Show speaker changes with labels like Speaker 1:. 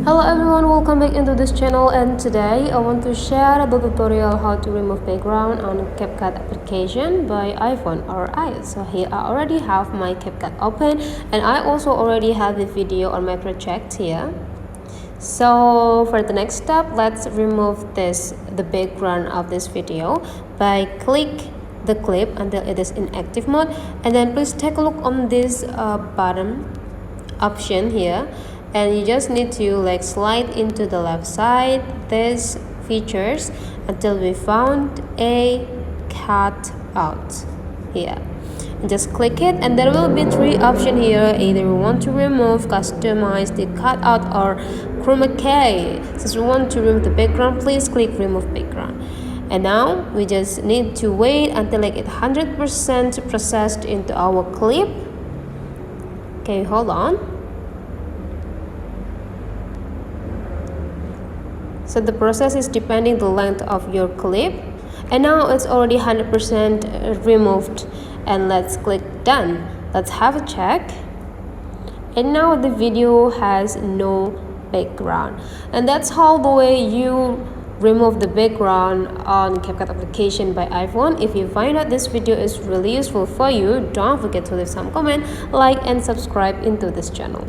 Speaker 1: Hello everyone, welcome back into this channel, and today I want to share the tutorial how to remove background on Capcut application by iPhone or iOS. So here I already have my Capcut open, and I also already have the video on my project here. So for the next step, let's remove the background of this video by click the clip until it is in active mode, and then please take a look on this bottom option here, and you just need to slide into the left side these features until we found a cut out here, and just click it, and there will be three options here. Either we want to remove, customize the cutout, or chroma key. Since we want to remove the background, please click remove background. And now we just need to wait until it 100% processed into our clip. Okay, hold on. So the process is depending the length of your clip, and now it's already 100% removed, and let's click done. Let's have a check, and now the video has no background. And that's how the way you remove the background on Capcut application by iPhone. If you find out this video is really useful for you, don't forget to leave some comment, like, and subscribe into this channel.